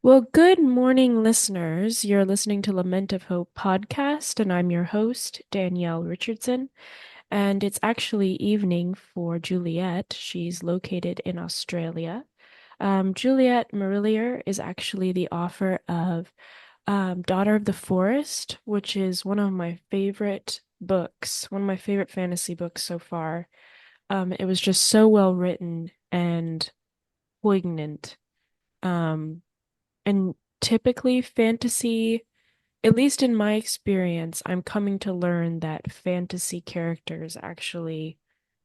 Well, good morning, listeners. You're listening to Lament of Hope podcast, and I'm your host, Danielle Richardson. And it's actually evening for Juliet. She's located in Australia. Juliet Marillier is actually the author of Daughter of the Forest, which is one of my favorite books, one of my favorite fantasy books so far. It was just so well written and poignant. Um, And typically, fantasy, at least in my experience, I'm coming to learn that fantasy characters actually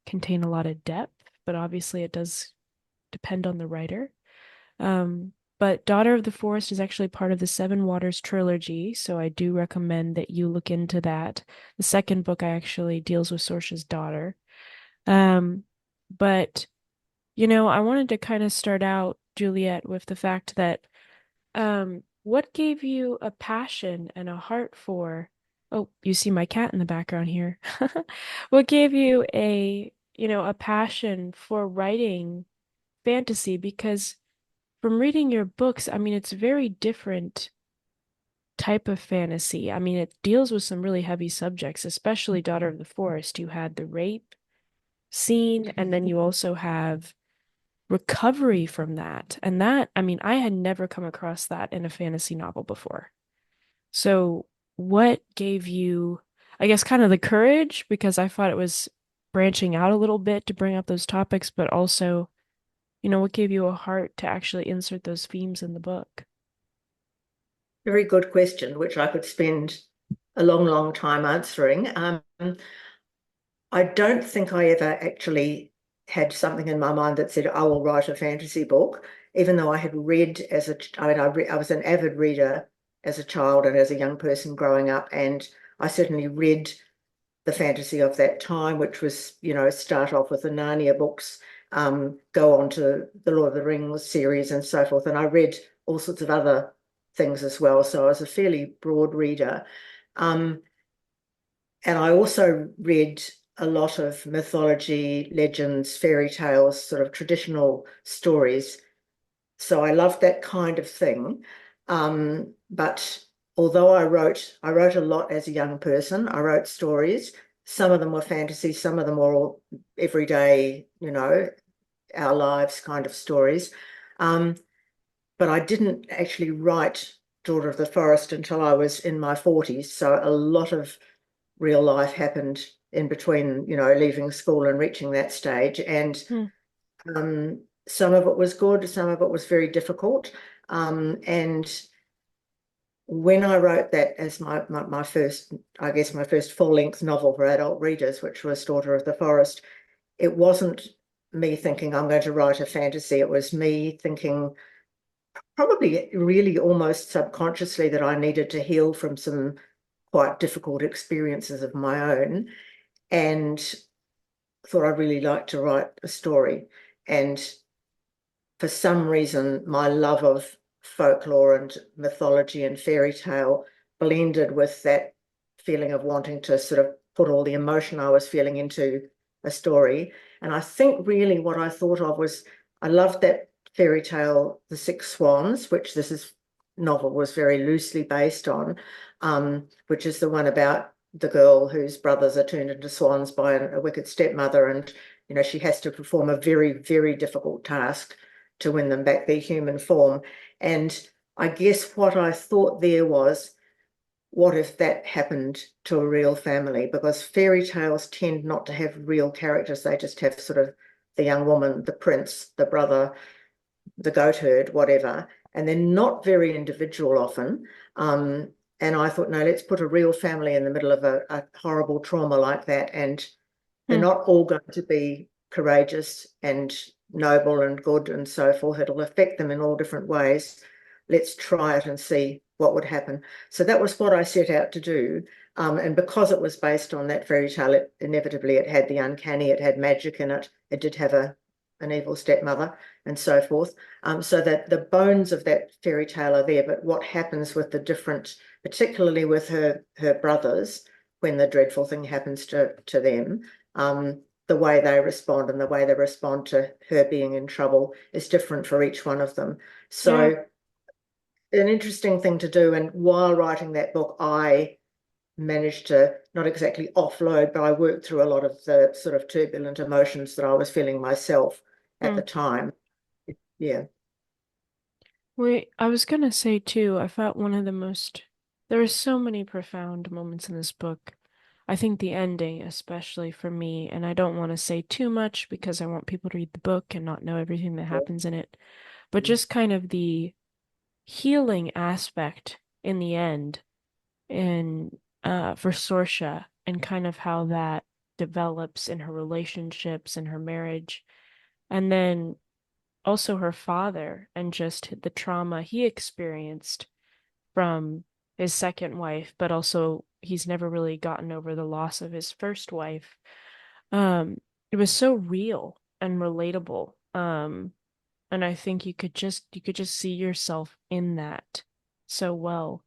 contain a lot of depth, but obviously it does depend on the writer. But Daughter of the Forest is actually part of the Sevenwaters trilogy, so I do recommend that you look into that. The second book I actually deals with Sorcerer's daughter. Um, but I wanted to kind of start out, Juliet, with the fact that what gave you a passion and a heart for, oh, you see my cat in the background here. What gave you a passion for writing fantasy? Because from reading your books, I mean, it's a very different type of fantasy. I mean, it deals with some really heavy subjects, especially Daughter of the Forest. You had the rape scene, and then you also have recovery from that. And that, I mean, I had never come across that in a fantasy novel before. So, what gave you, I guess, kind of the courage? Because I thought it was branching out a little bit to bring up those topics, but also, what gave you a heart to actually insert those themes in the book? Very good question, which I could spend a long, long time answering. I don't think I ever actually had something in my mind that said, I will write a fantasy book, even though I had read I was an avid reader as a child and as a young person growing up, and I certainly read the fantasy of that time, which was, start off with the Narnia books, go on to the Lord of the Rings series and so forth. And I read all sorts of other things as well. So I was a fairly broad reader. Um, and I also read a lot of mythology, legends, fairy tales, sort of traditional stories. So I loved that kind of thing. But although I wrote a lot as a young person. I wrote stories. Some of them were fantasy, some of them were all everyday, our lives kind of stories. Um, but I didn't actually write Daughter of the Forest until I was in my 40s. So a lot of real life happened in between, leaving school and reaching that stage. And Hmm. some of it was good, some of it was very difficult. And when I wrote that as my first, I guess my first full-length novel for adult readers, which was Daughter of the Forest, it wasn't me thinking I'm going to write a fantasy. It was me thinking probably really almost subconsciously that I needed to heal from some quite difficult experiences of my own, and thought I'd really like to write a story. And for some reason, my love of folklore and mythology and fairy tale blended with that feeling of wanting to sort of put all the emotion I was feeling into a story. And I think really what I thought of was I loved that fairy tale, The Six Swans, which novel was very loosely based on, which is the one about the girl whose brothers are turned into swans by a wicked stepmother, and she has to perform a very, very difficult task to win them back their human form. And I guess what I thought there was, what if that happened to a real family? Because fairy tales tend not to have real characters. They just have sort of the young woman, the prince, the brother, the goat herd, whatever. And they're not very individual often. And I thought, no, let's put a real family in the middle of a horrible trauma like that. And they're Hmm. not all going to be courageous and noble and good and so forth. It'll affect them in all different ways. Let's try it and see what would happen. So that was what I set out to do. And because it was based on that fairy tale, inevitably it had the uncanny, it had magic in it. It did have an evil stepmother and so forth. So that the bones of that fairy tale are there, but what happens with the different, particularly with her brothers, when the dreadful thing happens to them, the way they respond and the way they respond to her being in trouble is different for each one of them. Yeah. So an interesting thing to do. And while writing that book, I managed to not exactly offload, but I worked through a lot of the sort of turbulent emotions that I was feeling myself at Hmm. the time. Yeah. Wait, I was gonna say too, I thought one of the most, there are so many profound moments in this book. I think the ending, especially for me, and I don't want to say too much because I want people to read the book and not know everything that happens in it, but just kind of the healing aspect in the end in for Sorsha and kind of how that develops in her relationships and her marriage. And then also her father and just the trauma he experienced from his second wife, but also he's never really gotten over the loss of his first wife. Um, it was so real and relatable. And I think you could just see yourself in that so well.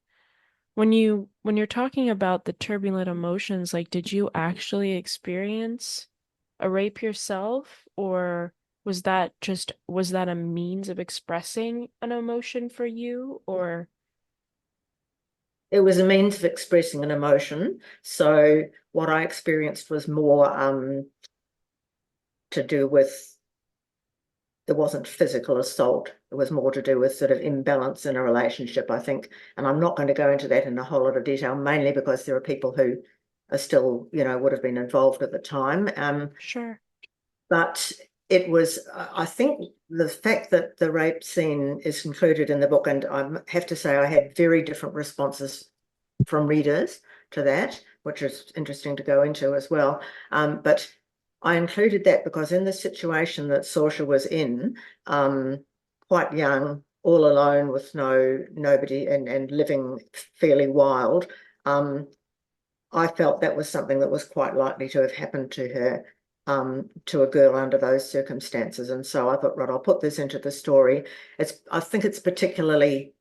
When you're talking about the turbulent emotions, like did you actually experience a rape yourself, or was that a means of expressing an emotion for you, or It was a means of expressing an emotion. So what I experienced was more to do with, it wasn't physical assault. It was more to do with sort of imbalance in a relationship, I think. And I'm not going to go into that in a whole lot of detail, mainly because there are people who are still, would have been involved at the time. sure. But it was, I think the fact that the rape scene is included in the book, and I have to say I had very different responses from readers to that, which is interesting to go into as well. But I included that because in the situation that Saoirse was in, quite young, all alone with nobody and living fairly wild, I felt that was something that was quite likely to have happened to her, to a girl under those circumstances. And so I thought, right, I'll put this into the story. I think it's particularly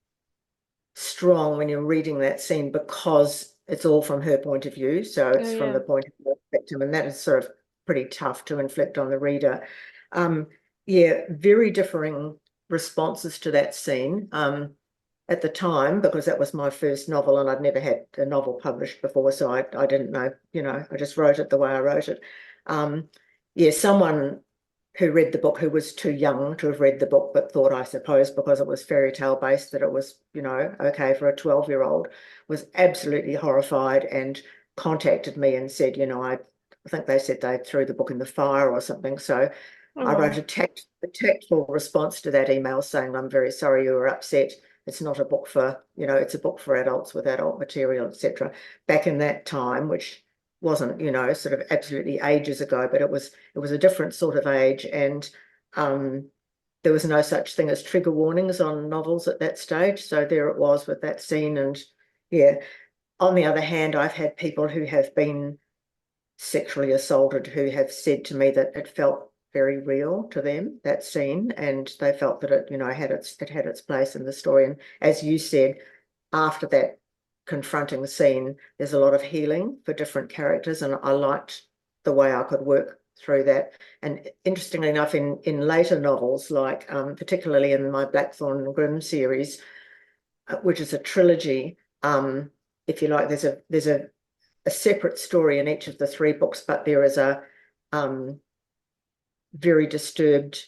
strong when you're reading that scene because it's all from her point of view. So Oh it's from the yeah. point of view of the victim, and that is sort of pretty tough to inflict on the reader. Um, yeah, very differing responses to that scene. At the time, because that was my first novel and I'd never had a novel published before, so I didn't know, I just wrote it the way I wrote it. Um, yeah, someone who read the book who was too young to have read the book, but thought, I suppose, because it was fairy tale based, that it was, okay for a 12-year-old, was absolutely horrified and contacted me and said, I think they said they threw the book in the fire or something. So Oh I wrote wow. a tactful response to that email saying, I'm very sorry you were upset. It's not a book for, it's a book for adults with adult material, etc. Back in that time, which wasn't, sort of absolutely ages ago, but it was a different sort of age, and there was no such thing as trigger warnings on novels at that stage. So there it was with that scene. And yeah, on the other hand, I've had people who have been sexually assaulted who have said to me that it felt very real to them, that scene, and they felt that it had its place in the story. And as you said, after that confronting scene, there's a lot of healing for different characters, and I liked the way I could work through that. And interestingly enough, in later novels, like particularly in my Blackthorn and Grimm series, which is a trilogy, if you like, there's a separate story in each of the three books, but there is a very disturbed,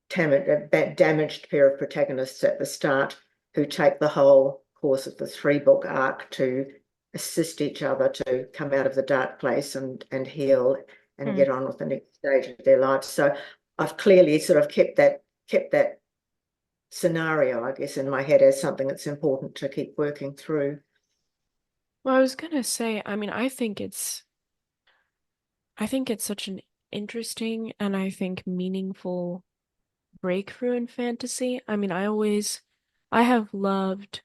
damaged pair of protagonists at the start who take the whole course of the three-book arc to assist each other to come out of the dark place and heal and Hmm. get on with the next stage of their lives. So I've clearly sort of kept that scenario, I guess, in my head as something that's important to keep working through. Well, I was gonna say, I mean, I think it's such an interesting and I think meaningful breakthrough in fantasy. I mean, I have loved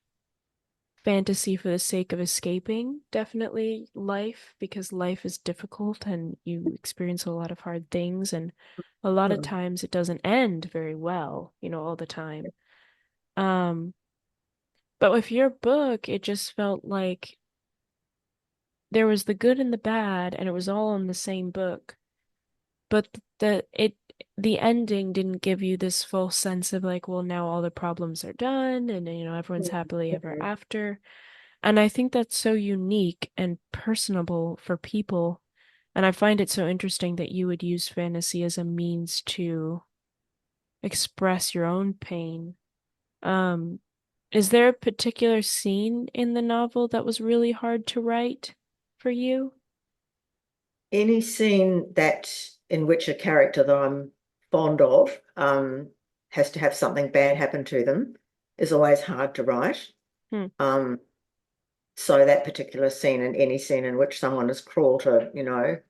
fantasy for the sake of escaping, definitely life, because life is difficult and you experience a lot of hard things, and a lot of Hmm. times it doesn't end very well, all the time. Um, but with your book, it just felt like there was the good and the bad, and it was all in the same book. But the ending didn't give you this full sense of like, well, now all the problems are done and everyone's happily ever Mhm. after. And I think that's so unique and personable for people. And I find it so interesting that you would use fantasy as a means to express your own pain. Um, is there a particular scene in the novel that was really hard to write for you? Any scene that in which a character that I'm fond of has to have something bad happen to them is always hard to write. Hmm. Um, so that particular scene and any scene in which someone is cruel to,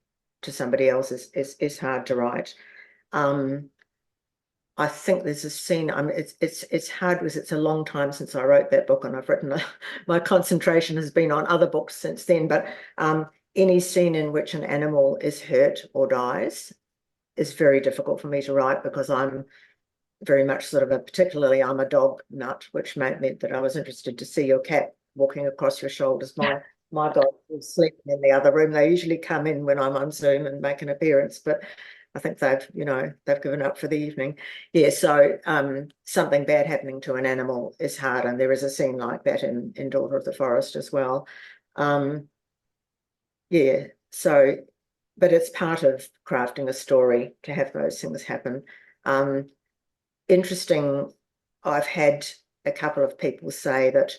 to somebody else is hard to write. Um, I think there's a scene. It's hard because it's a long time since I wrote that book, and I've written my concentration has been on other books since then. But any scene in which an animal is hurt or dies is very difficult for me to write because I'm very much sort of particularly I'm a dog nut, which meant that I was interested to see your cat walking across your shoulders. My dog is sleeping in the other room. They usually come in when I'm on Zoom and make an appearance, but I think they've given up for the evening. Yeah, so something bad happening to an animal is hard, and there is a scene like that in Daughter of the Forest as well. Um, yeah, so but it's part of crafting a story to have those things happen. Um, interesting, I've had a couple of people say that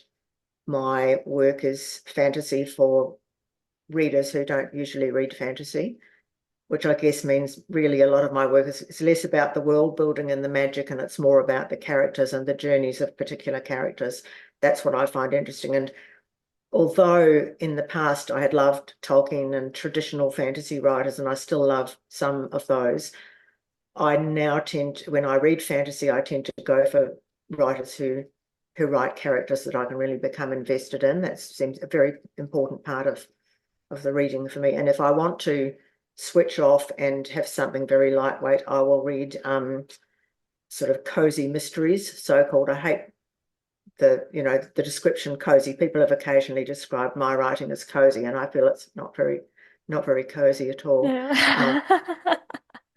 my work is fantasy for readers who don't usually read fantasy, which I guess means really a lot of my work is less about the world building and the magic, and it's more about the characters and the journeys of particular characters. That's what I find interesting. And although in the past I had loved Tolkien and traditional fantasy writers, and I still love some of those, I now tend to, when I read fantasy, I tend to go for writers who write characters that I can really become invested in. That seems a very important part of the reading for me. And if I want to switch off and have something very lightweight, I will read sort of cozy mysteries, so-called. I hate the description cozy. People have occasionally described my writing as cozy, and I feel it's not very cozy at all. Um, Yeah.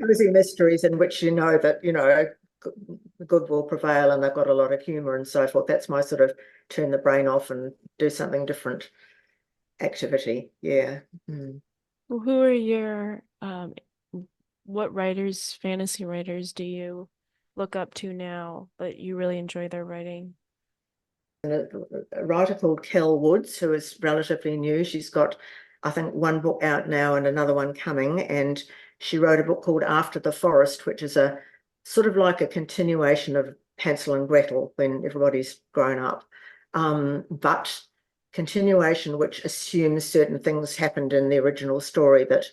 cozy mysteries in which that good will prevail and they've got a lot of humor and so forth. That's my sort of turn the brain off and do something different activity. Yeah. Mm. Who are your what writers, fantasy writers do you look up to now that you really enjoy their writing? A writer called Kel Woods, who is relatively new. She's got, I think, one book out now and another one coming. And she wrote a book called After the Forest, which is a sort of like a continuation of Hansel and Gretel when everybody's grown up. But continuation which assumes certain things happened in the original story that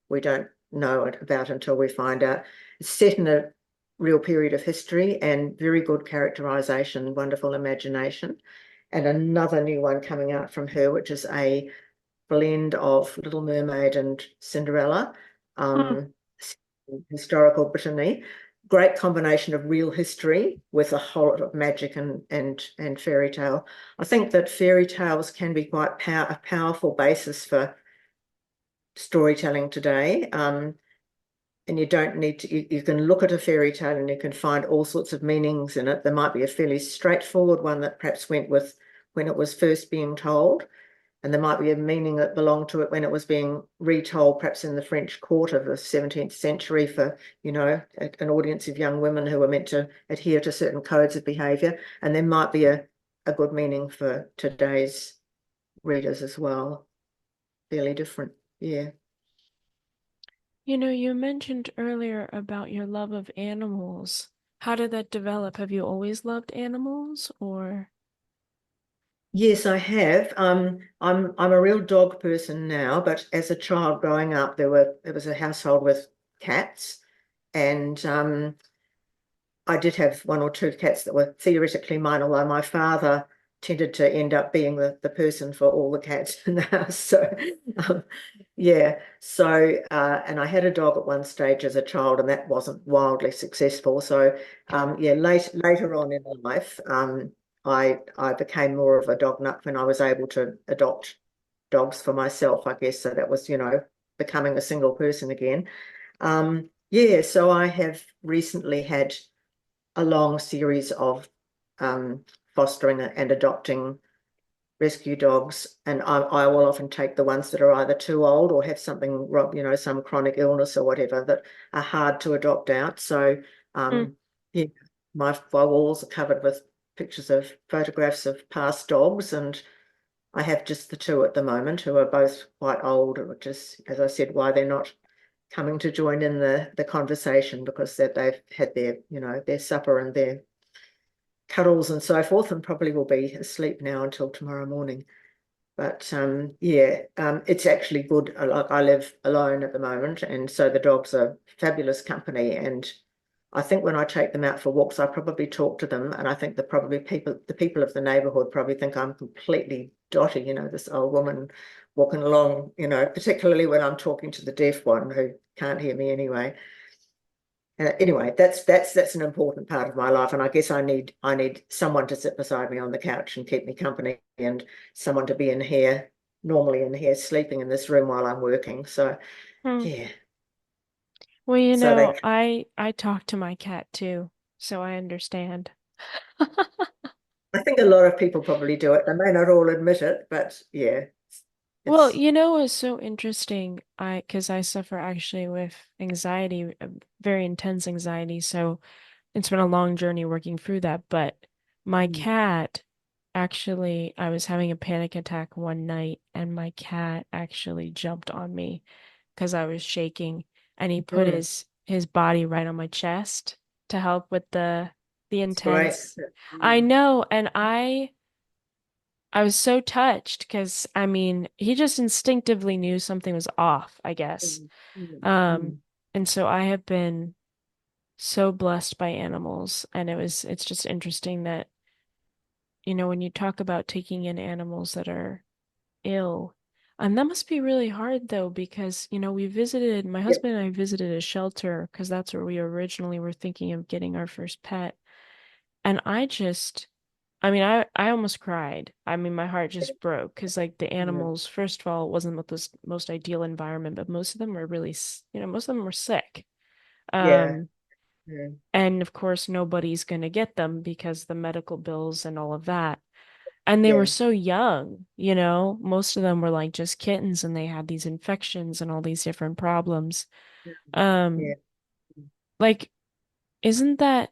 we don't know about until we find out. It's set in a real period of history and very good characterization, wonderful imagination. And another new one coming out from her, which is a blend of Little Mermaid and Cinderella, Hmm. um, historical Brittany. Great combination of real history with a whole lot of magic and fairy tale. I think that fairy tales can be quite a powerful basis for storytelling today. And you don't need to, you can look at a fairy tale and you can find all sorts of meanings in it. There might be a fairly straightforward one that perhaps went with when it was first being told, and there might be a meaning that belonged to it when it was being retold, perhaps in the French court of the 17th century for, an audience of young women who were meant to adhere to certain codes of behavior. And there might be a good meaning for today's readers as well. Fairly different. Yeah. You mentioned earlier about your love of animals. How did that develop? Have you always loved animals or? Yes, I have. I'm a real dog person now, but as a child growing up, there was a household with cats, and I did have one or two cats that were theoretically mine, although my father tended to end up being the person for all the cats in the house. So, um, yeah. So, and I had a dog at one stage as a child, and that wasn't wildly successful. So, yeah, later on in life, I became more of a dog nut when I was able to adopt dogs for myself, I guess. So that was, becoming a single person again. Yeah, so I have recently had a long series of fostering and adopting rescue dogs, and I will often take the ones that are either too old or have something wrong, some chronic illness or whatever that are hard to adopt out. So, Mm, um, yeah, my walls are covered with pictures of photographs of past dogs, and I have just the two at the moment who are both quite old, which is, as I said, why they're not coming to join in the conversation because they've had their supper and their cuddles and so forth, and probably will be asleep now until tomorrow morning. But yeah, it's actually good. Like I live alone at the moment, and so the dogs are fabulous company. And I think when I take them out for walks, I probably talk to them, and I think the people of the neighbourhood probably think I'm completely dotty, this old woman walking along, particularly when I'm talking to the deaf one who can't hear me anyway. Anyway, that's an important part of my life, and I guess I need someone to sit beside me on the couch and keep me company, and someone to be in here, normally in here, sleeping in this room while I'm working. So mm. yeah, Well, so they, I talk to my cat too, so I understand. I think a lot of people probably do it. They may not all admit it, but yeah, Well, it's it's so interesting. Because I suffer actually with anxiety, very intense anxiety. So it's been a long journey working through that. But my mm, cat actually, I was having a panic attack one night, and my cat actually jumped on me because I was shaking, and he put mm, his body right on my chest to help with the it's great. intense. I Mm, know, and I was so touched because I mean, he just instinctively knew something was off, I guess. mm, mm, Um, mm. and so I have been so blessed by animals, and it's just interesting that, when you talk about taking in animals that are ill, that must be really hard though, because, my Yep. husband and I visited a shelter because that's where we originally were thinking of getting our first pet. And I mean, I almost cried. I mean, my heart just broke because, like, the Mm, animals, first of all, it wasn't the most ideal environment, but most of them were really, most of them were sick. yeah. Um, Mm, and of course, nobody's going to get them because the medical bills and all of that. And they were yeah. so young, most of them were like just kittens and they had these infections and all these different problems. Yeah. Um, like, isn't that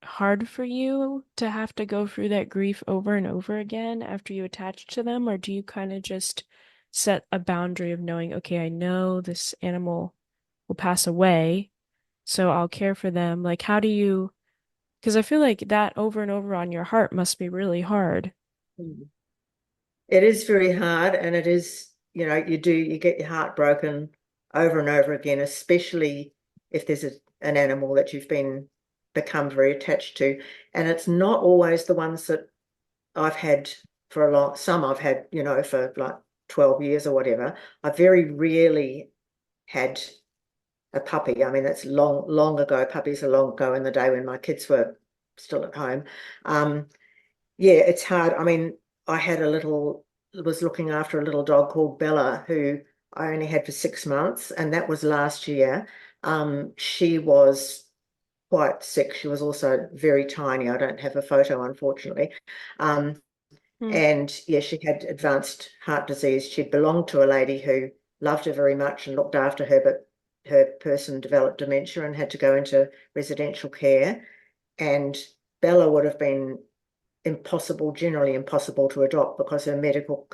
hard for you to have to go through that grief over and over again after you attach to them? Or do you kind of just set a boundary of knowing, okay, I know this animal will pass away, so I'll care for them? Like, how do you, because I feel like that over and over on your heart must be really hard. Mm. It is very hard, and it is, you get your heart broken over and over again, especially if there's an animal that you've become very attached to. And it's not always the ones that I've had for some I've had, for like 12 years or whatever. I very rarely had a puppy. I mean, that's long, long ago. Puppies are long ago in the day when my kids were still at home. Um, yeah, it's hard. I mean, was looking after a little dog called Bella, who I only had for 6 months, and that was last year. She was quite sick. She was also very tiny. I don't have a photo, unfortunately. Um, Hmm. and yeah, she had advanced heart disease. She belonged to a lady who loved her very much and looked after her, but her person developed dementia and had to go into residential care. And Bella would have been generally impossible to adopt because her medical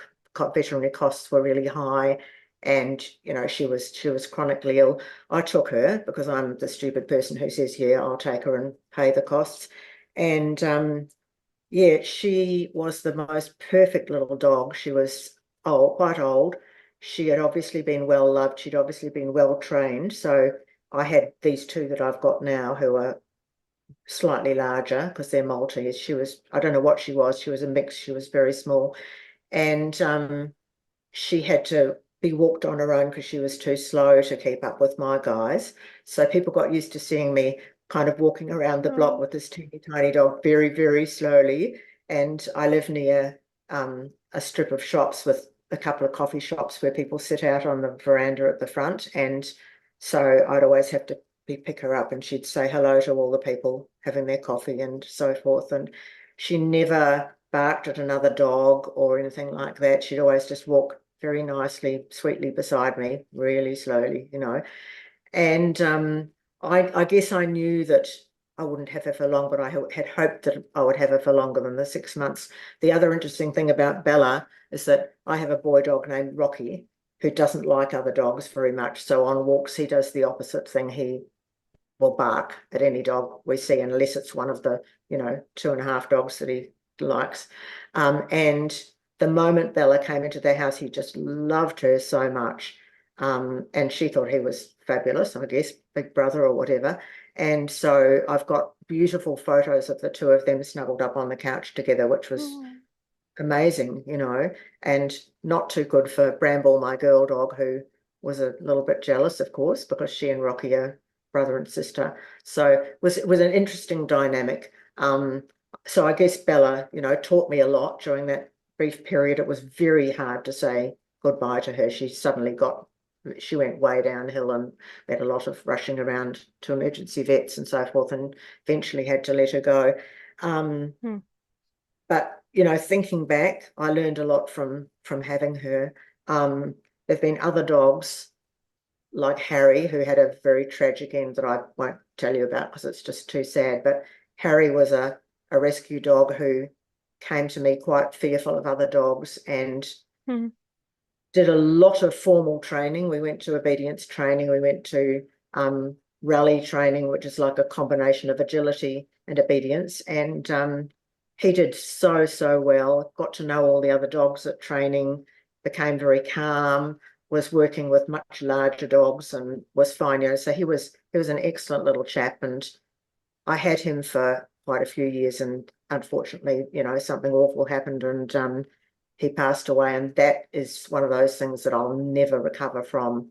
veterinary costs were really high, and she was chronically ill. I took her because I'm the stupid person who says, "Yeah, I'll take her and pay the costs." And yeah, she was the most perfect little dog. She was old, quite old. She had obviously been well loved. She'd obviously been well trained. So I had these two that I've got now who are slightly larger because they're Maltese. I don't know what she was. She was a mix. She was very small. And she had to be walked on her own because she was too slow to keep up with my guys. So people got used to seeing me kind of walking around the block Oh. with this teeny tiny dog very, very slowly. And I live near a strip of shops with a couple of coffee shops where people sit out on the veranda at the front. And so I'd always have to he'd pick her up and she'd say hello to all the people having their coffee and so forth. And she never barked at another dog or anything like that. She'd always just walk very nicely, sweetly beside me, really slowly, And I guess I knew that I wouldn't have her for long, but I had hoped that I would have her for longer than the 6 months. The other interesting thing about Bella is that I have a boy dog named Rocky who doesn't like other dogs very much. So on walks, he does the opposite thing. He will bark at any dog we see, unless it's one of the, 2.5 dogs that he likes. And the moment Bella came into the house, he just loved her so much. And she thought he was fabulous, I guess, big brother or whatever. And so I've got beautiful photos of the two of them snuggled up on the couch together, which was Oh, amazing, and not too good for Bramble, my girl dog, who was a little bit jealous, of course, because she and Rocky are brother and sister. So it was an interesting dynamic. So I guess Bella, taught me a lot during that brief period. It was very hard to say goodbye to her. She went way downhill and had a lot of rushing around to emergency vets and so forth, and eventually had to let her go. hmm. But thinking back, I learned a lot from having her. There've been other dogs like Harry, who had a very tragic end that I won't tell you about because it's just too sad. But Harry was a rescue dog who came to me quite fearful of other dogs and Hmm. did a lot of formal training. We went to obedience training. We went to rally training, which is like a combination of agility and obedience. And he did so, so well. Got to know all the other dogs at training, became very calm, was working with much larger dogs and was fine. So he was an excellent little chap. And I had him for quite a few years, and unfortunately, something awful happened, and he passed away. And that is one of those things that I'll never recover from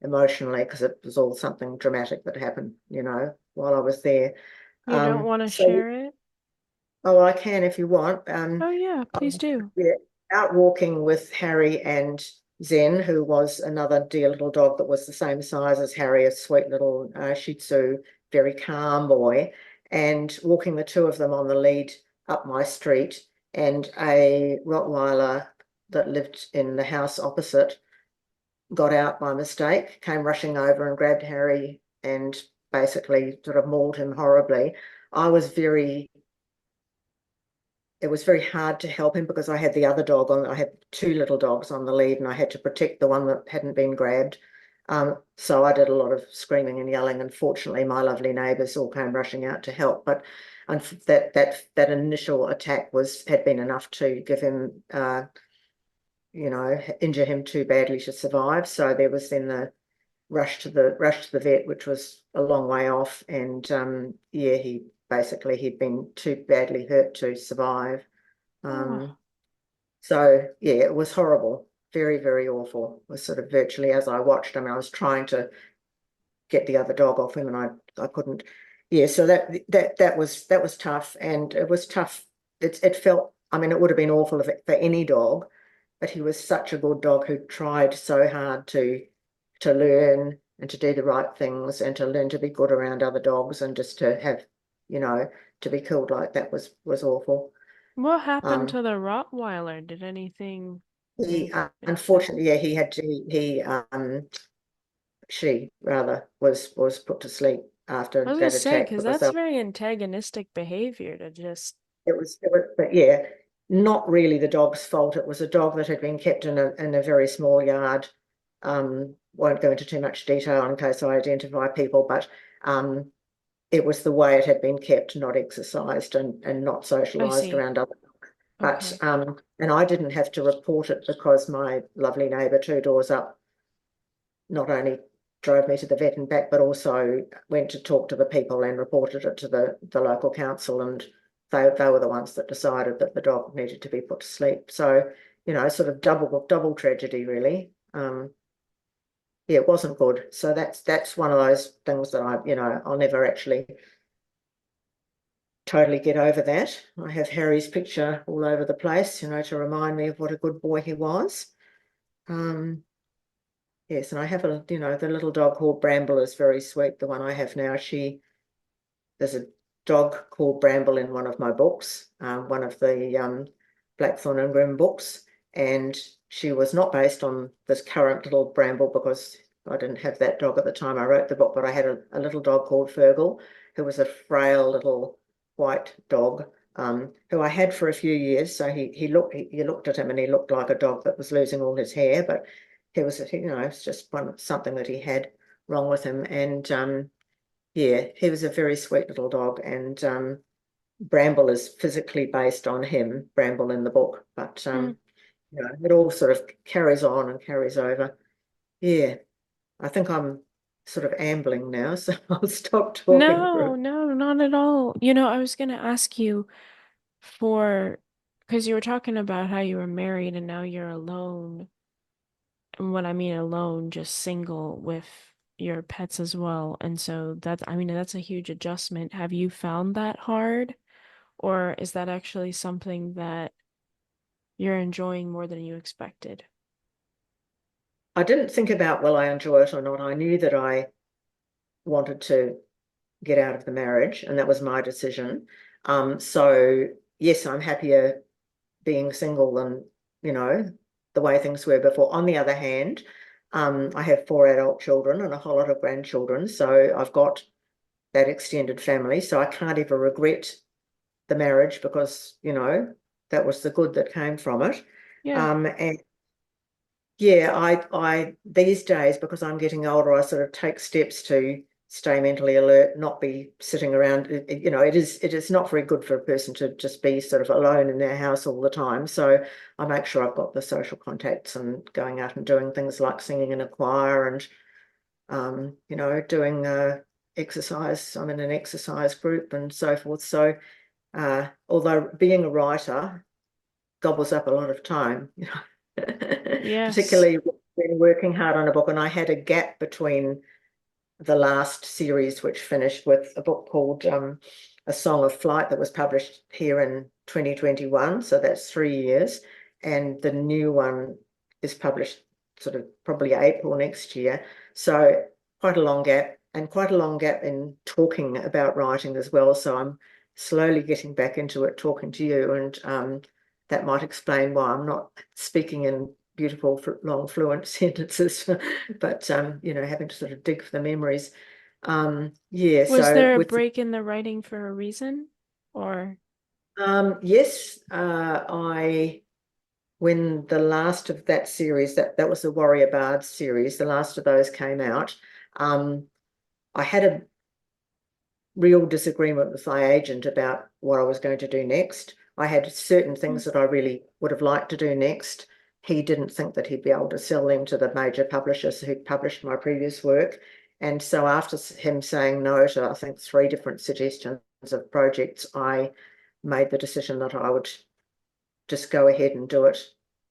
emotionally, because it was all something dramatic that happened, while I was there. You don't want to So, share it? oh, I can if you want. Oh, yeah, please do. Yeah, out walking with Harry and Zen, who was another dear little dog that was the same size as Harry, a sweet little Shih Tzu, very calm boy, and walking the two of them on the lead up my street, and a Rottweiler that lived in the house opposite got out by mistake, came rushing over and grabbed Harry and basically sort of mauled him horribly. I was very It was very hard to help him because I had the other dog on. I had two little dogs on the lead, and I had to protect the one that hadn't been grabbed. So I did a lot of screaming and yelling, and fortunately my lovely neighbours all came rushing out to help. But that initial attack had been enough to give him, injure him too badly to survive. So there was then the rush to the vet, which was a long way off, and yeah, he'd been too badly hurt to survive. Oh, Um, so yeah, it was horrible, very, very awful. It was sort of virtually as I watched. I mean, I was trying to get the other dog off him, and I couldn't. Yeah, so that was tough, and it was tough. It felt. I mean, it would have been awful for any dog, but he was such a good dog who tried so hard to learn and to do the right things and to learn to be good around other dogs, and just to have, to be killed like that was awful. what happened Um, to the Rottweiler? Did anything he make it bad? unfortunately, yeah, he had to she rather was put to sleep I after was gonna that say, attack because because that's very antagonistic behavior to just. but yeah, not really the dog's fault. It was a dog that had been kept in a very small yard. Won't go into too much detail in case I identify people, but it was the way it had been kept, not exercised and not I socialized see. around other. But Okay. and I didn't have to report it because my lovely neighbour two doors up not only drove me to the vet and back, but also went to talk to the people and reported it to the local council, and they were the ones that decided that the dog needed to be put to sleep. So, sort of double tragedy, really. Yeah, it wasn't good. So that's one of those things that I'll never actually totally get over that. I have Harry's picture all over the place, to remind me of what a good boy he was. Um, Yes, and I have the little dog called Bramble is very sweet. The one I have now, there's a dog called Bramble in one of my books, one of the Blackthorn and Grimm books, and she was not based on this current little Bramble because I didn't have that dog at the time I wrote the book, but I had a little dog called Fergal, who was a frail little white dog, who I had for a few years. So you looked at him and he looked like a dog that was losing all his hair, but it's just something that he had wrong with him. And yeah, he was a very sweet little dog, and Bramble is physically based on him, Bramble in the book, but Mm. it all sort of carries on and carries over. Yeah, I think I'm sort of ambling now, so I'll stop talking for No, no, not at all. I was gonna ask you for, because you were talking about how you were married and now you're alone. And what I mean alone, just single with your pets as well. And so that's a huge adjustment. Have you found that hard? Or is that actually something that you're enjoying more than you expected? I didn't think about will I enjoy it or not. I knew that I wanted to get out of the marriage, and that was my decision. So yes, I'm happier being single than, the way things were before. On the other hand, I have four adult children and a whole lot of grandchildren, so I've got that extended family. So I can't ever regret the marriage because, that was the good that came from it. Yeah. And yeah, I these days, because I'm getting older, I sort of take steps to stay mentally alert, not be sitting around. It is not very good for a person to just be sort of alone in their house all the time. So I make sure I've got the social contacts and going out and doing things like singing in a choir and doing exercise. I'm in an exercise group and so forth. So although being a writer gobbles up a lot of time, Yes. particularly when working hard on a book. And I had a gap between the last series, which finished with a book called A Song of Flight that was published here in 2021. So that's 3 years. And the new one is published sort of probably April next year. So quite a long gap, and quite a long gap in talking about writing as well. So I'm slowly getting back into it, talking to you, and that might explain why I'm not speaking in beautiful, long, fluent sentences, but having to sort of dig for the memories. Yeah, Was so there a with break in the writing for a reason? Or, yes, I when the last of that series, that was the Warrior Bards series, the last of those came out. I had a real disagreement with my agent about what I was going to do next. I had certain mm, things that I really would have liked to do next. He didn't think that he'd be able to sell them to the major publishers who published my previous work. And so after him saying no to, I think, three different suggestions of projects, I made the decision that I would just go ahead and do it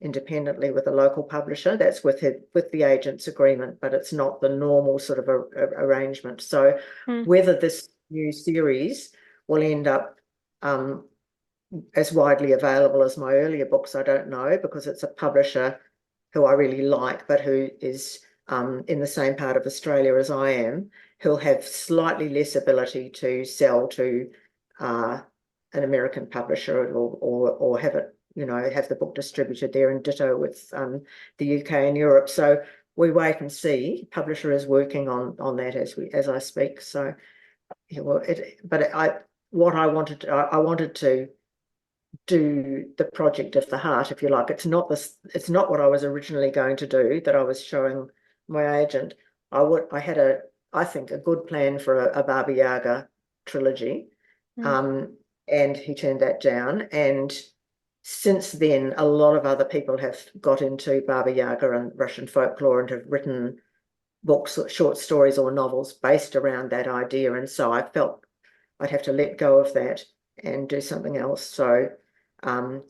independently with a local publisher. That's with the agent's agreement, but it's not the normal sort of arrangement. So mm, whether this new series will end up as widely available as my earlier books, I don't know, because it's a publisher who I really like, but who is in the same part of Australia as I am, who'll have slightly less ability to sell to an American publisher or have it, have the book distributed there, and ditto with the UK and Europe. So we wait and see. Publisher is working on that as I speak. So yeah, well, what I wanted to do the project of the heart, if you like. It's not what I was originally going to do that I was showing my agent. I had I think a good plan for a Baba Yaga trilogy. mm. Um, and he turned that down. And since then, a lot of other people have got into Baba Yaga and Russian folklore and have written books, short stories or novels based around that idea. And so I felt I'd have to let go of that and do something else. So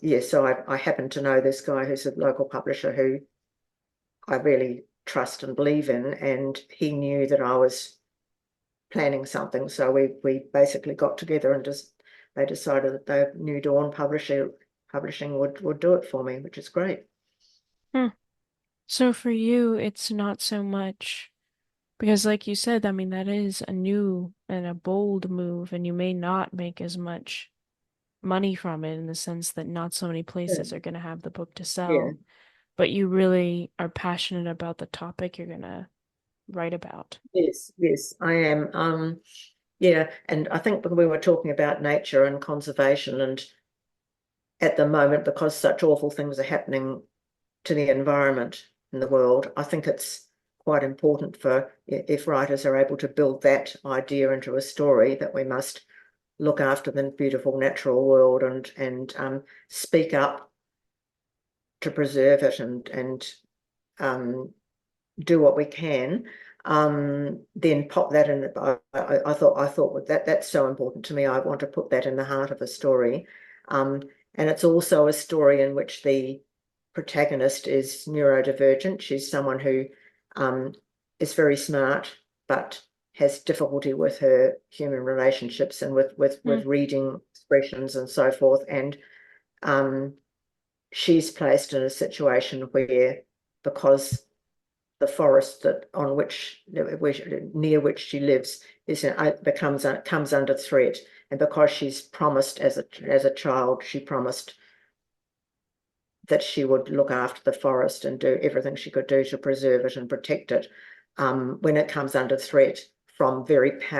yeah, so I happen to know this guy who's a local publisher who I really trust and believe in, and he knew that I was planning something. So we basically got together and they decided that the New Dawn publishing would do it for me, which is great. Hmm. So for you, it's not so much because, like you said, I mean, that is a new and a bold move, and you may not make as much money from it in the sense that not so many Yeah, places are going to have the book to yeah, sell, but you really are passionate about the topic you're going to write about. yes, yes, I am. Yeah, and I think when we were talking about nature and conservation, and at the moment, because such awful things are happening to the environment in the world, I think it's quite important for if writers are able to build that idea into a story that we must look after the beautiful natural world and speak up to preserve it and um, do what we can. Then pop that in. I thought that's so important to me. I want to put that in the heart of a story, and it's also a story in which the protagonist is neurodivergent. She's someone who um, is very smart, but has difficulty with her human relationships and with Mm, reading expressions and so forth. And um, she's placed in a situation where, because the forest that on which near which she lives is comes under threat, and because she's promised as a child, she promised that she would look after the forest and do everything she could do to preserve it and protect it. When it comes under threat from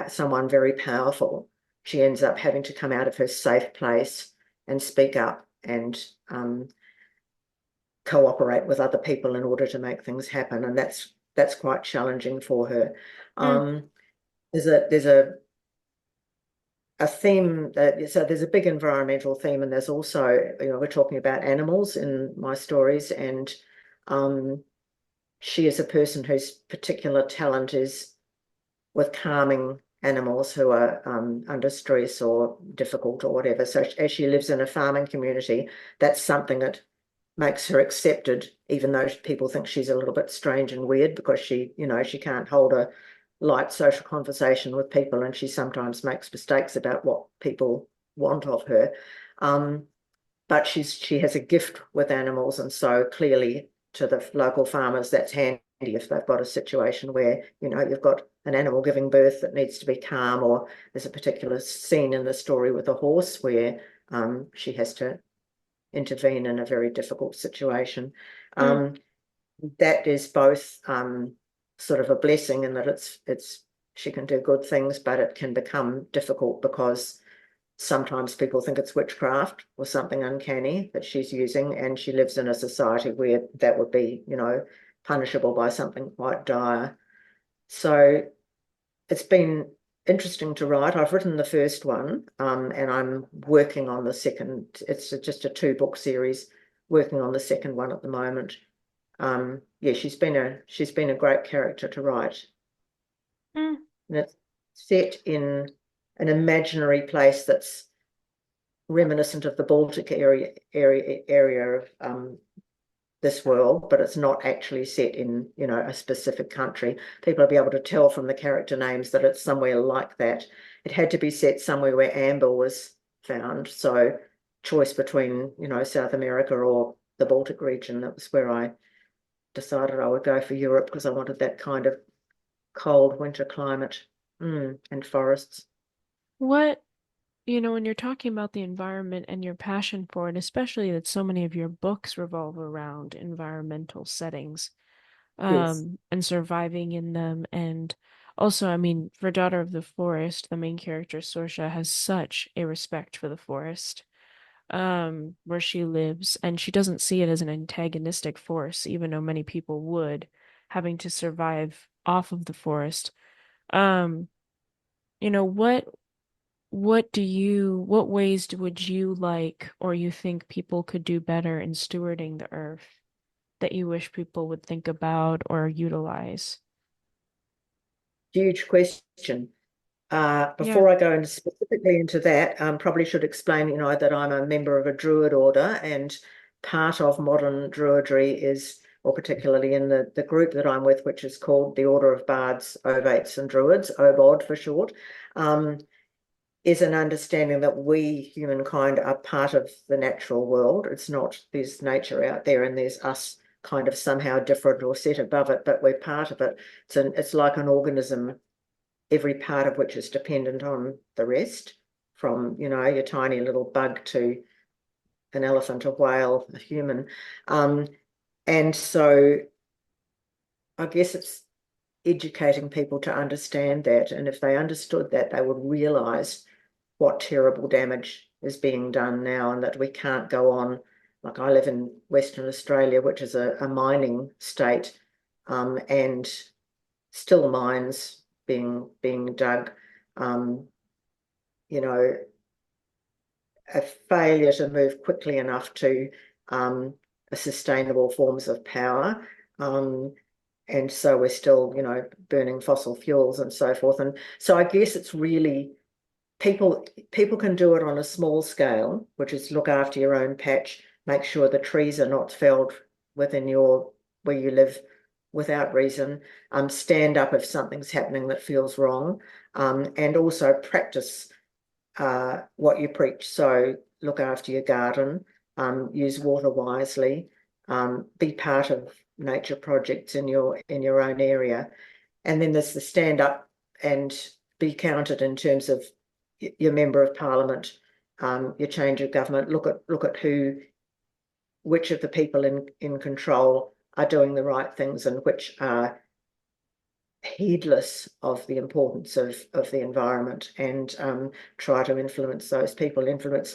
someone very powerful, she ends up having to come out of her safe place and speak up and cooperate with other people in order to make things happen, and that's quite challenging for her. mm, Um, there's a theme so there's a big environmental theme, and there's also, we're talking about animals in my stories, and um, she is a person whose particular talent is with calming animals who are under stress or difficult or whatever. So as she lives in a farming community, that's something that makes her accepted, even though people think she's a little bit strange and weird, because she can't hold a light social conversation with people, and she sometimes makes mistakes about what people want of her. Um, but she has a gift with animals, and so clearly to the local farmers, that's handy if they've got a situation where you've got an animal giving birth that needs to be calm, or there's a particular scene in the story with a horse where she has to intervene in a very difficult situation. mm. Um, that is both sort of a blessing in that it's she can do good things, but it can become difficult because sometimes people think it's witchcraft or something uncanny that she's using, and she lives in a society where that would be, punishable by something quite dire. So it's been interesting to write. I've written the first one, and I'm working on the second. It's just a two-book series, working on the second one at the moment. Yeah, she's been a great character to write, Mm. and it's set in an imaginary place that's reminiscent of the Baltic area of this world, but it's not actually set in, a specific country. People will be able to tell from the character names that it's somewhere like that. It had to be set somewhere where amber was found. So choice between, South America or the Baltic region. That was where I decided I would go for Europe, because I wanted that kind of cold winter climate, and forests. What, when you're talking about the environment and your passion for it, especially that so many of your books revolve around environmental settings, Yes. and surviving in them. And also, I mean, for Daughter of the Forest, the main character, Sorsha, has such a respect for the forest, where she lives, and she doesn't see it as an antagonistic force, even though many people would, having to survive off of the forest. Um, you know, what ways would you like or you think people could do better in stewarding the earth that you wish people would think about or utilize? Huge question. Yeah. Before I go into specifically into that, probably should explain, that I'm a member of a Druid order, and part of modern Druidry is, or particularly in the group that I'm with, which is called the Order of Bards, Ovates and Druids, OBOD for short, um, is an understanding that we, humankind, are part of the natural world. It's not, there's nature out there and there's us kind of somehow different or set above it, but we're part of it. It's like an organism, every part of which is dependent on the rest, from, your tiny little bug to an elephant, a whale, a human. And so I guess it's educating people to understand that. And if they understood that, they would realize what terrible damage is being done now, and that we can't go on. Like, I live in Western Australia, which is a mining state, and still mines being dug. Um, you know, a failure to move quickly enough to sustainable forms of power. And so we're still, burning fossil fuels and so forth. And so I guess it's really people can do it on a small scale, which is look after your own patch, make sure the trees are not felled within where you live without reason, stand up if something's happening that feels wrong, and also practice what you preach. So look after your garden, use water wisely, be part of nature projects in your own area. And then there's the stand up and be counted in terms of your member of parliament, your change of government. Look at which of the people in control are doing the right things and which are heedless of the importance of the environment, and try to influence those people, vote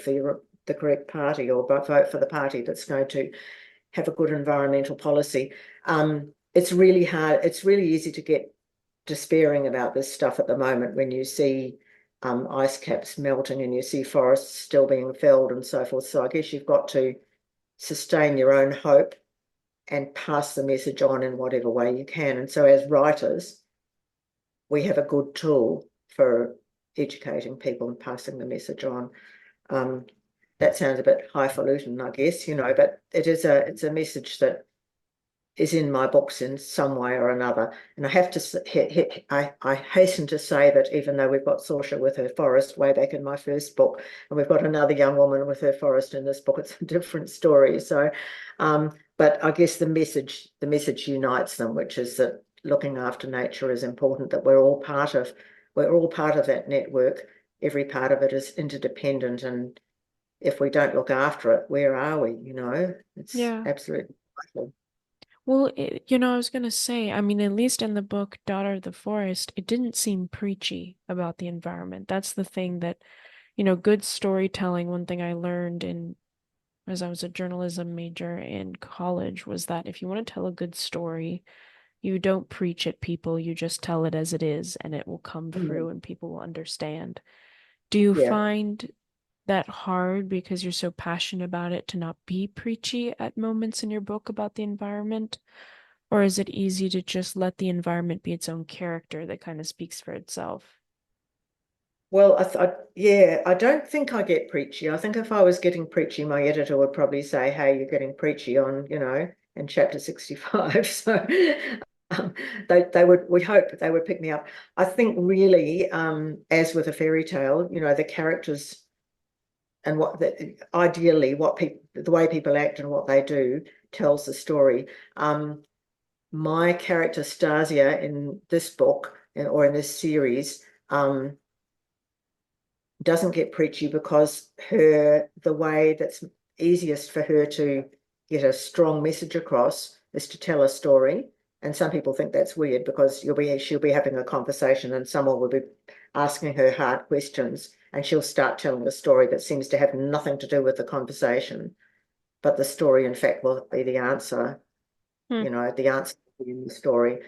for the correct party, or vote for the party that's going to have a good environmental policy. It's really hard. It's really easy to get despairing about this stuff at the moment when you see ice caps melting and you see forests still being felled and so forth. So I guess you've got to sustain your own hope and pass the message on in whatever way you can. And so as writers, we have a good tool for educating people and passing the message on. That sounds a bit highfalutin, I guess, but it's a message that is in my books in some way or another. And I have to, I hasten to say that even though we've got Saoirse with her forest way back in my first book, and we've got another young woman with her forest in this book, it's a different story. So, but I guess the message unites them, which is that looking after nature is important, that we're all part of that network. Every part of it is interdependent, and if we don't look after it, where are we? It's Yeah. absolutely vital. Well, I was gonna say, I mean, at least in the book Daughter of the Forest, it didn't seem preachy about the environment. That's the thing that, good storytelling, one thing I learned as I was a journalism major in college was that if you want to tell a good story, you don't preach at people, you just tell it as it is, and it will come through and people will understand. Do you Yeah. find that hard because you're so passionate about it to not be preachy at moments in your book about the environment? Or is it easy to just let the environment be its own character that kind of speaks for itself? Well, yeah, I don't think I get preachy. I think if I was getting preachy, my editor would probably say, "Hey, you're getting preachy on, in chapter 65." So um, we hope that they would pick me up. I think really, as with a fairy tale, the characters and ideally the way people act and what they do tells the story. My character Stasia in this book or in this series, doesn't get preachy because the way that's easiest for her to get a strong message across is to tell a story. And some people think that's weird because she'll be having a conversation and someone will be asking her hard questions, and she'll start telling a story that seems to have nothing to do with the conversation. But the story, in fact, will be the answer. Hmm. The answer will be in the story.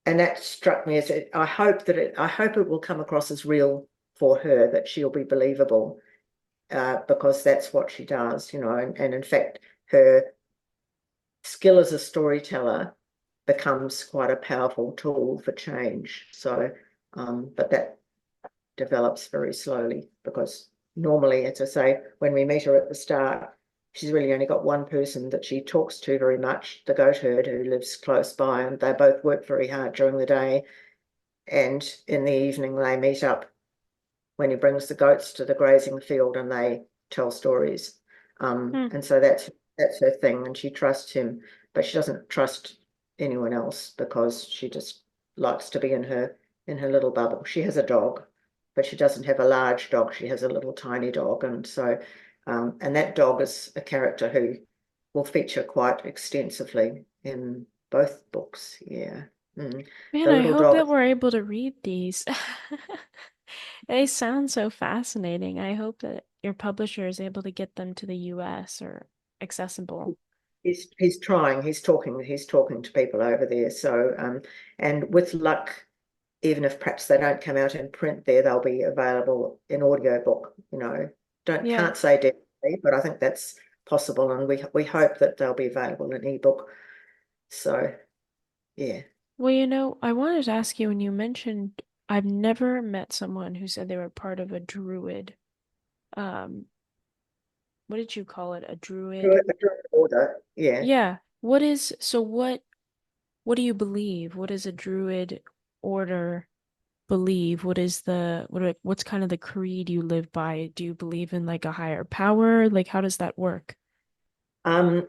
And that struck me as I hope it will come across as real for her, that she'll be believable, because that's what she does, and in fact her skill as a storyteller becomes quite a powerful tool for change. So but that develops very slowly, because normally, as I say, when we meet her at the start, she's really only got one person that she talks to very much, the goat herd who lives close by, and they both work very hard during the day. And in the evening, they meet up when he brings the goats to the grazing field and they tell stories. Hmm. And so that's her thing, and she trusts him, but she doesn't trust anyone else because she just likes to be in her little bubble. She has a dog, but she doesn't have a large dog. She has a little tiny dog, and so and that dog is a character who will feature quite extensively in both books. Yeah. Man, The I little hope dog. that we're able to read these. They sound so fascinating. I hope that your publisher is able to get them to the US or accessible. He's trying. He's talking to people over there. So and with luck, even if perhaps they don't come out in print there, they'll be available in audiobook. Don't Yeah. can't say definitely, but I think that's possible, and we hope that they'll be available in ebook. So yeah. Well, I wanted to ask you when you mentioned I've never met someone who said they were part of a druid. Um, what did you call it? A druid? Druid order. Yeah. Yeah. What do you believe? What does a druid order believe? What's kind of the creed you live by? Do you believe in like a higher power? Like how does that work? Um,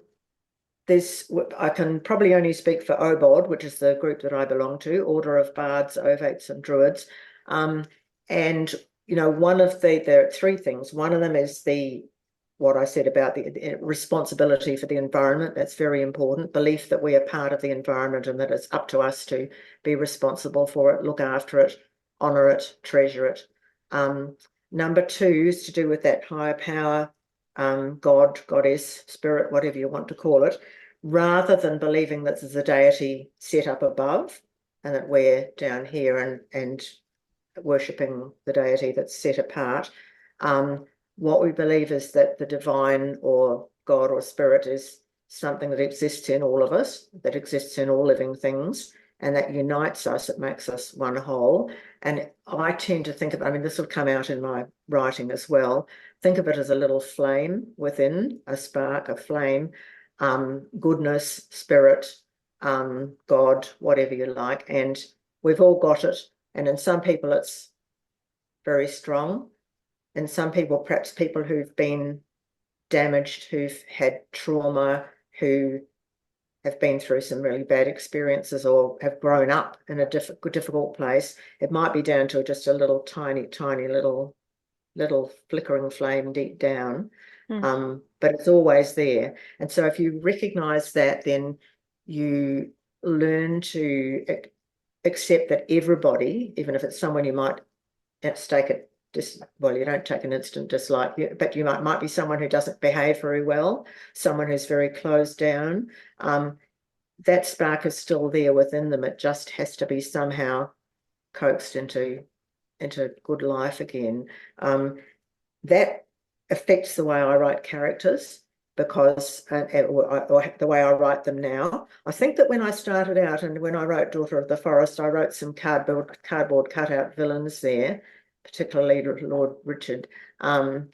There's, I can probably only speak for OBOD, which is the group that I belong to, Order of Bards, Ovates and Druids. Um, and, there are three things. One of them is what I said about the responsibility for the environment. That's very important. Belief that we are part of the environment and that it's up to us to be responsible for it, look after it, honor it, treasure it. Um, Number two is to do with that higher power, God, goddess, spirit, whatever you want to call it, rather than believing that there's a deity set up above and that we're down here and worshipping the deity that's set apart. What we believe is that the divine or God or spirit is something that exists in all of us, that exists in all living things, and that unites us, it makes us one whole. And I tend to think of, I mean, this will come out in my writing as well, think of it as a little flame within, a spark, a flame, goodness, spirit, God, whatever you like. And we've all got it. And in some people, it's very strong. In some people, perhaps people who've been damaged, who've had trauma, who have been through some really bad experiences or have grown up in a difficult place, it might be down to just a little tiny little flickering flame deep down. Hmm. But it's always there. And so if you recognize that, then you learn to accept that everybody, even if it's someone you might take it well, you don't take an instant dislike, but you might be someone who doesn't behave very well, someone who's very closed down. That spark is still there within them. It just has to be somehow coaxed into good life again. That affects the way I write characters because or the way I write them now. I think that when I started out and when I wrote Daughter of the Forest, I wrote some cardboard cutout villains there, particularly Lord Richard. And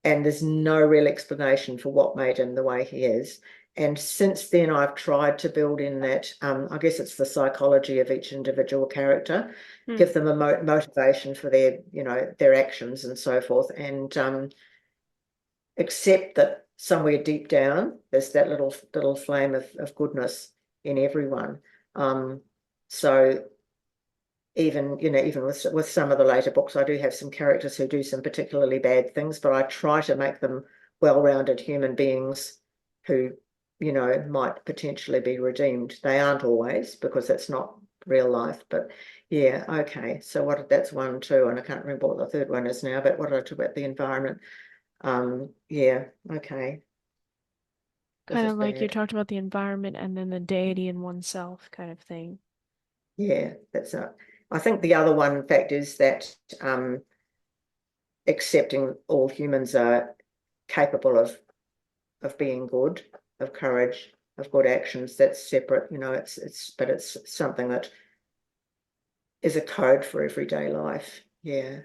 there's no real explanation for what made him the way he is. And since then, I've tried to build in that, I guess it's the psychology of each individual character, Hmm. give them a motivation for their actions and so forth, and accept that somewhere deep down, there's that little flame of goodness in everyone. So even with some of the later books, I do have some characters who do some particularly bad things, but I try to make them well-rounded human beings who, might potentially be redeemed. They aren't always because that's not real life, but yeah, okay. So that's one, two, and I can't remember what the third one is now, but what did I talk about? The environment. Yeah, okay. This Kind is of like you bad. talked about the environment and then the deity in oneself kind of thing. Yeah, I think the other one, in fact, is that accepting all humans are capable of being good, of courage, of good actions. That's separate, but it's something that is a code for everyday life. Yeah.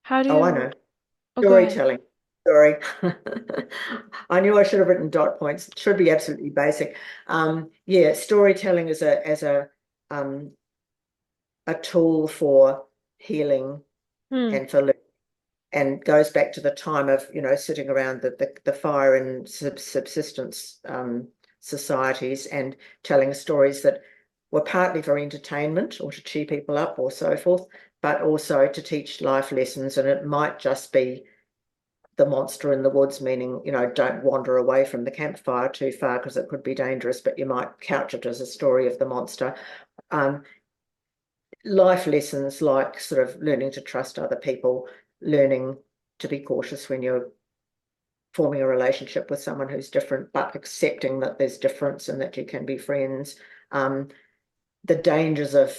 How Oh, I do, know. oh, go ahead. Storytelling. Sorry. I knew I should have written dot points. It should be absolutely basic. Yeah, storytelling is a tool for healing Hmm. and for learning. and goes back to the time of, sitting around the fire in subsistence societies and telling stories that were partly for entertainment or to cheer people up or so forth, but also to teach life lessons. And it might just be the monster in the woods, meaning, don't wander away from the campfire too far because it could be dangerous, but you might couch it as a story of the monster. Life lessons like sort of learning to trust other people, learning to be cautious when you're forming a relationship with someone who's different, but accepting that there's difference and that you can be friends. The dangers of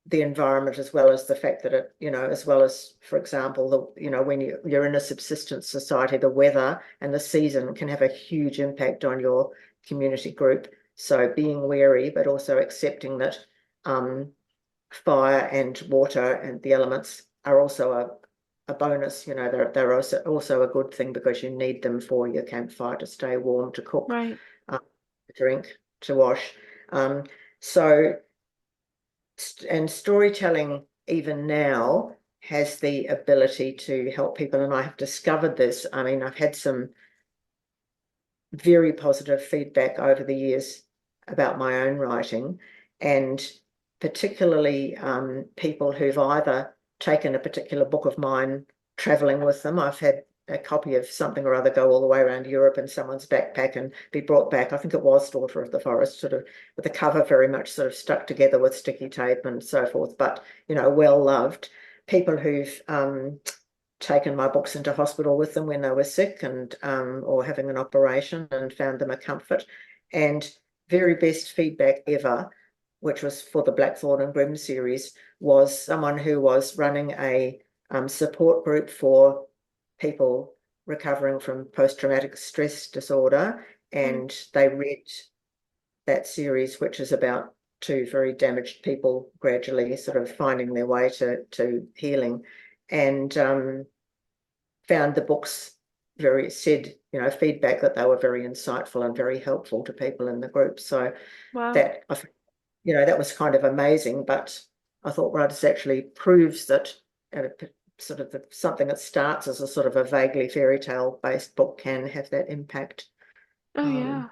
the environment, as well as the fact that it, as well as, for example, when you're in a subsistence society, the weather and the season can have a huge impact on your community group. So being wary, but also accepting that fire and water and the elements are also a bonus. They're also a good thing because you need them for your campfire to stay warm, to cook, Right. to drink, to wash. So, and storytelling even now has the ability to help people. And I have discovered this. I mean, I've had some very positive feedback over the years about my own writing, and particularly people who've either taken a particular book of mine traveling with them. I've had a copy of something or other go all the way around Europe in someone's backpack and be brought back. I think it was Daughter of the Forest, sort of with the cover very much sort of stuck together with sticky tape and so forth, but, well loved. People who've taken my books into hospital with them when they were sick and or having an operation, and found them a comfort. And very best feedback ever, which was for the Blackthorn and Grimm series, was someone who was running a support group for people recovering from post-traumatic stress disorder, and they read that series, which is about two very damaged people gradually sort of finding their way to healing, and found the books feedback that they were very insightful and very helpful to people in the group. So Wow. that, that was kind of amazing. But I thought, right, this actually proves that sort of something that starts as a sort of a vaguely fairy tale based book can have that impact. Oh, Um, yeah. very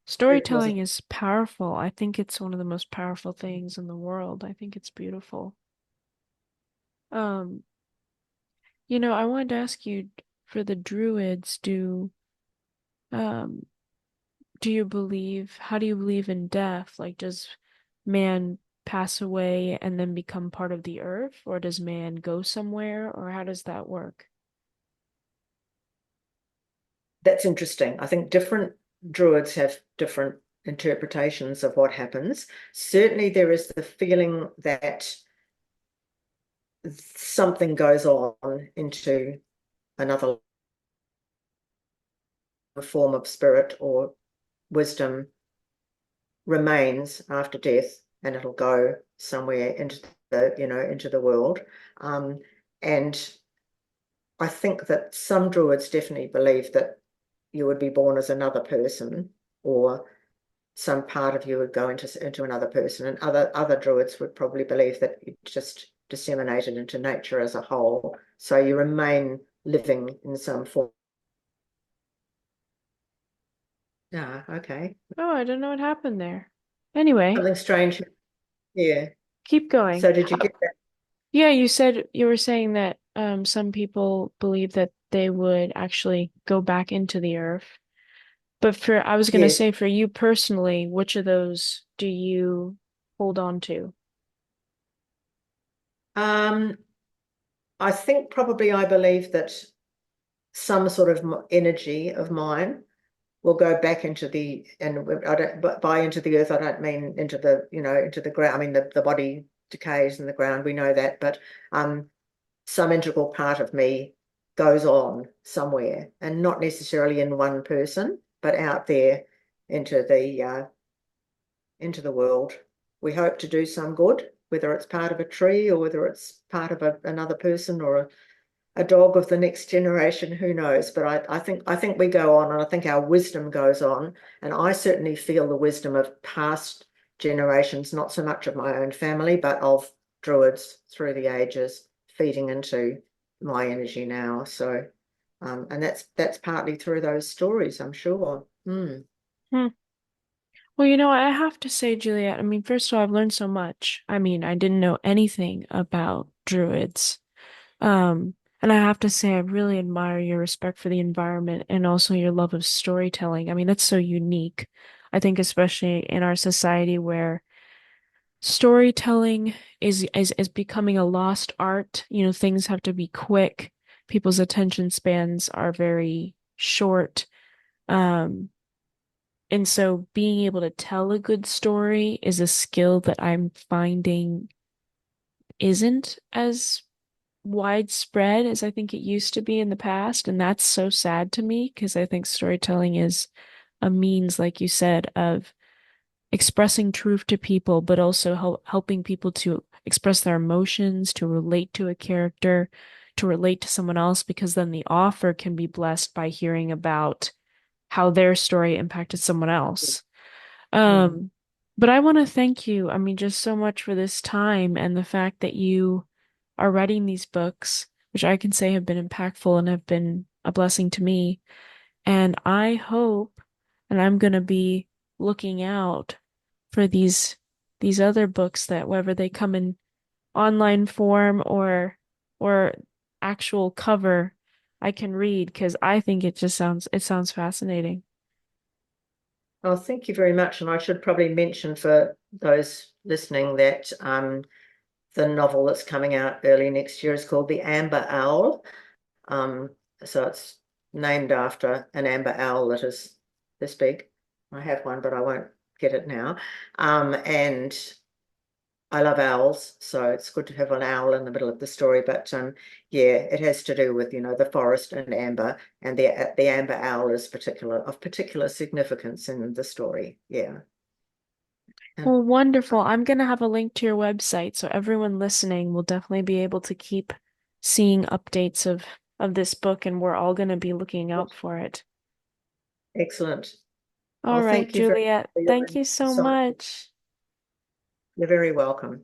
Storytelling positive. is powerful. I think it's one of the most powerful things in the world. I think it's beautiful. Um, I wanted to ask you for the Druids, um how do you believe in death? Like, does man pass away and then become part of the earth, or does man go somewhere, or how does that work? That's interesting. I think different druids have different interpretations of what happens. Certainly, there is the feeling that something goes on into another form of spirit or wisdom remains after death, and it'll go somewhere into the world. And I think that some druids definitely believe that you would be born as another person, or some part of you would go into another person, and other druids would probably believe that you just disseminated into nature as a whole, so you remain living in some form. Ah, okay. Oh, I don't know what happened there. Anyway, Something strange. Yeah. keep going. So did you get that? Yeah, you were saying that some people believe that they would actually go back into the earth. But I was gonna Yes. say, for you personally, which of those do you hold on to? Um, I think probably I believe that some sort of energy of mine will go back into and I don't, but by into the earth, I don't mean into into the ground. I mean, the body decays in the ground, we know that, but some integral part of me goes on somewhere, and not necessarily in one person, but out there into the world. We hope to do some good, whether it's part of a tree or whether it's part of another person or a dog of the next generation, who knows? But I think we go on, and I think our wisdom goes on. And I certainly feel the wisdom of past generations, not so much of my own family, but of druids through the ages, feeding into my energy now. So, and that's partly through those stories, I'm sure. Mm. Hmm. Well, I have to say, Juliet, I mean, first of all, I've learned so much. I mean, I didn't know anything about druids. And I have to say, I really admire your respect for the environment and also your love of storytelling. I mean, that's so unique. I think especially in our society where storytelling is becoming a lost art. Things have to be quick. People's attention spans are very short. Um, and so being able to tell a good story is a skill that I'm finding isn't as widespread as I think it used to be in the past. And that's so sad to me because I think storytelling is a means, like you said, of expressing truth to people, but also helping people to express their emotions, to relate to a character, to relate to someone else, because then the author can be blessed by hearing about how their story impacted someone else. Mm. Um, but I want to thank you, I mean, just so much for this time and the fact that you are writing these books, which I can say have been impactful and have been a blessing to me. And I hope, and I'm going to be looking out for these other books that whether they come in online form or actual cover, I can read because I think it sounds fascinating. Oh, thank you very much. And I should probably mention for those listening that the novel that's coming out early next year is called The Amber Owl. Um, so it's named after an amber owl that is this big. I have one, but I won't get it now. And I love owls, so it's good to have an owl in the middle of the story. But yeah, it has to do with, the forest and amber, and the amber owl is particular significance in the story. Yeah. Well, wonderful. I'm going to have a link to your website, so everyone listening will definitely be able to keep seeing updates of this book, and we're all going to be looking out for it. Excellent. All Well, right, thank you very much Juliet. for your Thank you so insight. much. You're very welcome.